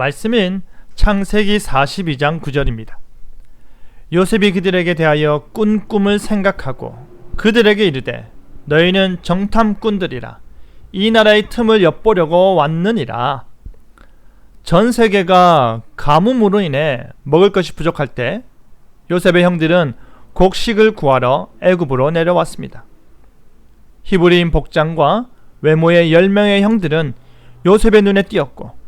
말씀인 창세기 42장 9절입니다. 요셉이 그들에게 대하여 꾼 꿈을 생각하고 그들에게 이르되 너희는 정탐꾼들이라 이 나라의 틈을 엿보려고 왔느니라. 전 세계가 가뭄으로 인해 먹을 것이 부족할 때 요셉의 형들은 곡식을 구하러 애굽으로 내려왔습니다. 히브리인 복장과 외모의 10명의 형들은 요셉의 눈에 띄었고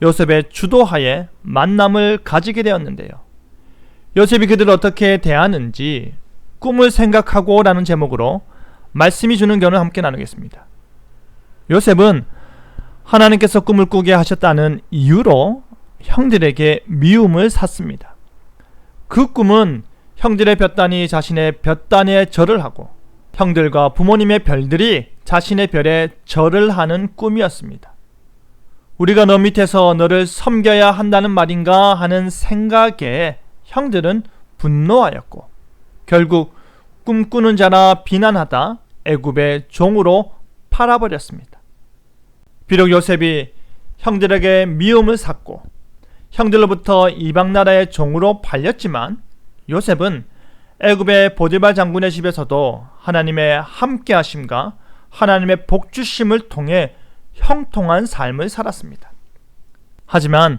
요셉의 주도하에 만남을 가지게 되었는데요. 요셉이 그들을 어떻게 대하는지 꿈을 생각하고 라는 제목으로 말씀이 주는 견을 함께 나누겠습니다. 요셉은 하나님께서 꿈을 꾸게 하셨다는 이유로 형들에게 미움을 샀습니다. 그 꿈은 형들의 볕단이 자신의 볕단에 절을 하고 형들과 부모님의 별들이 자신의 별에 절을 하는 꿈이었습니다. 우리가 너 밑에서 너를 섬겨야 한다는 말인가 하는 생각에 형들은 분노하였고 결국 꿈꾸는 자라 비난하다 애굽의 종으로 팔아버렸습니다. 비록 요셉이 형들에게 미움을 샀고 형들로부터 이방 나라의 종으로 팔렸지만 요셉은 애굽의 보디발 장군의 집에서도 하나님의 함께하심과 하나님의 복주심을 통해 형통한 삶을 살았습니다. 하지만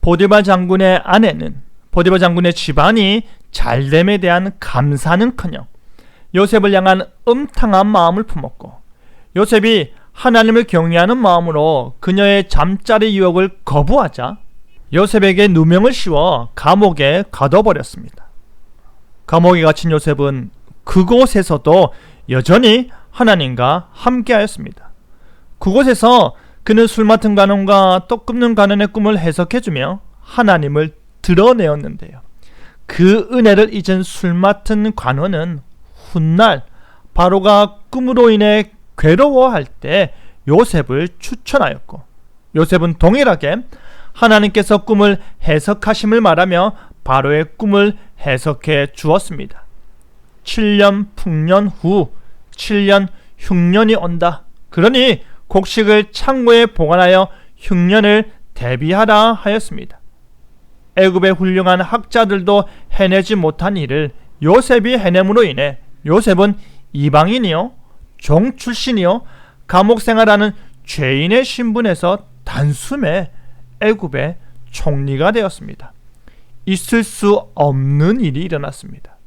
보디발 장군의 아내는 보디발 장군의 집안이 잘됨에 대한 감사는커녕 요셉을 향한 음탕한 마음을 품었고 요셉이 하나님을 경외하는 마음으로 그녀의 잠자리 유혹을 거부하자 요셉에게 누명을 씌워 감옥에 가둬버렸습니다. 감옥에 갇힌 요셉은 그곳에서도 여전히 하나님과 함께하였습니다. 그곳에서 그는 술 맡은 간원과 떡 굽는 간원의 꿈을 해석해주며 하나님을 드러내었는데요. 그 은혜를 잊은 술 맡은 관원은 훗날 바로가 꿈으로 인해 괴로워할 때 요셉을 추천하였고 요셉은 동일하게 하나님께서 꿈을 해석하심을 말하며 바로의 꿈을 해석해 주었습니다. 7년 풍년 후 7년 흉년이 온다. 그러니 곡식을 창고에 보관하여 흉년을 대비하라 하였습니다. 애굽의 훌륭한 학자들도 해내지 못한 일을 요셉이 해냄으로 인해 요셉은 이방인이요 종 출신이요 감옥 생활하는 죄인의 신분에서 단숨에 애굽의 총리가 되었습니다. 있을 수 없는 일이 일어났습니다.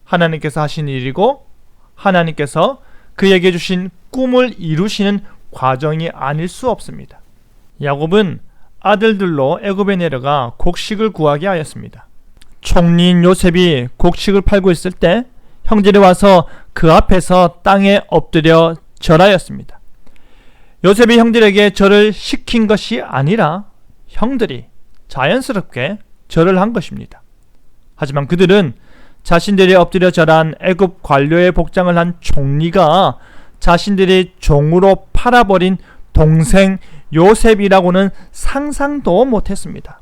하나님께서 하신 일이고 하나님께서 그에게 주신 꿈을 이루시는 과정이 아닐 수 없습니다. 야곱은 아들들로 애굽에 내려가 곡식을 구하게 하였습니다. 총리인 요셉이 곡식을 팔고 있을 때 형들이 와서 그 앞에서 땅에 엎드려 절하였습니다. 요셉이 형들에게 절을 시킨 것이 아니라 형들이 자연스럽게 절을 한 것입니다. 하지만 그들은 자신들이 엎드려 절한 애굽 관료의 복장을 한 총리가 자신들이 종으로 팔아버린 동생 요셉이라고는 상상도 못했습니다.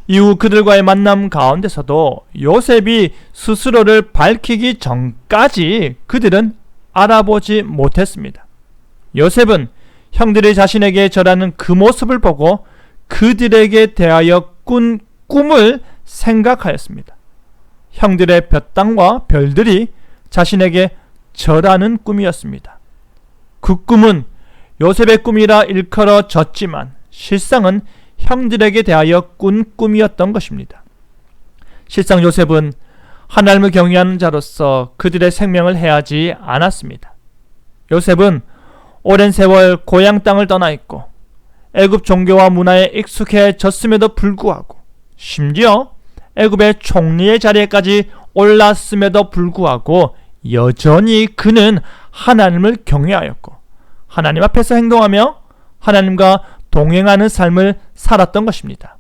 이후 그들과의 만남 가운데서도 요셉이 스스로를 밝히기 전까지 그들은 알아보지 못했습니다. 요셉은 형들이 자신에게 절하는 그 모습을 보고 그들에게 대하여 꾼 꿈을 생각하였습니다. 형들의 볕땅과 별들이 자신에게 절하는 꿈이었습니다. 그 꿈은 요셉의 꿈이라 일컬어졌지만 실상은 형들에게 대하여 꾼 꿈이었던 것입니다. 실상 요셉은 하나님을 경외하는 자로서 그들의 생명을 해하지 않았습니다. 요셉은 오랜 세월 고향 땅을 떠나 있고 애굽 종교와 문화에 익숙해졌음에도 불구하고 심지어 애굽의 총리의 자리에까지 올랐음에도 불구하고 여전히 그는 하나님을 경외하였고 하나님 앞에서 행동하며 하나님과 동행하는 삶을 살았던 것입니다.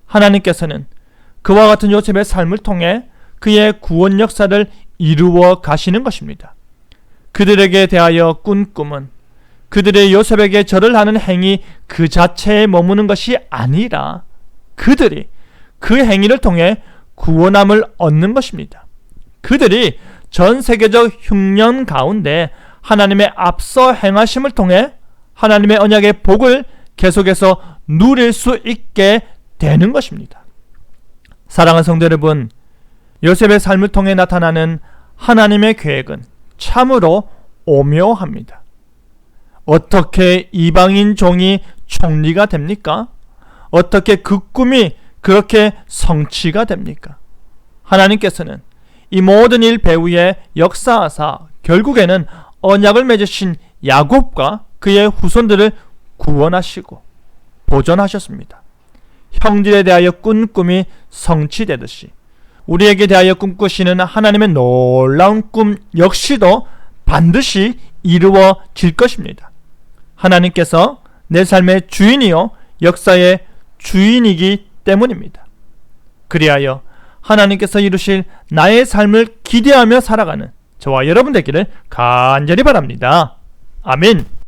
하나님께서는 그와 같은 요셉의 삶을 통해 그의 구원 역사를 이루어 가시는 것입니다. 그들에게 대하여 꾼 꿈은 그들의 요셉에게 절을 하는 행위 그 자체에 머무는 것이 아니라 그들이 그 행위를 통해 구원함을 얻는 것입니다. 그들이 전 세계적 흉년 가운데 하나님의 앞서 행하심을 통해 하나님의 언약의 복을 계속해서 누릴 수 있게 되는 것입니다. 사랑하는 성도 여러분, 요셉의 삶을 통해 나타나는 하나님의 계획은 참으로 오묘합니다. 어떻게 이방인 종이 총리가 됩니까? 어떻게 그 꿈이 그렇게 성취가 됩니까? 하나님께서는 이 모든 일 배후에 역사하사 결국에는 언약을 맺으신 야곱과 그의 후손들을 구원하시고 보존하셨습니다. 형들에 대하여 꾼 꿈이 성취되듯이 우리에게 대하여 꿈꾸시는 하나님의 놀라운 꿈 역시도 반드시 이루어질 것입니다. 하나님께서 내 삶의 주인이요 역사의 주인이기 때문입니다. 그리하여 하나님께서 이루실 나의 삶을 기대하며 살아가는 저와 여러분 되기를 간절히 바랍니다. 아멘.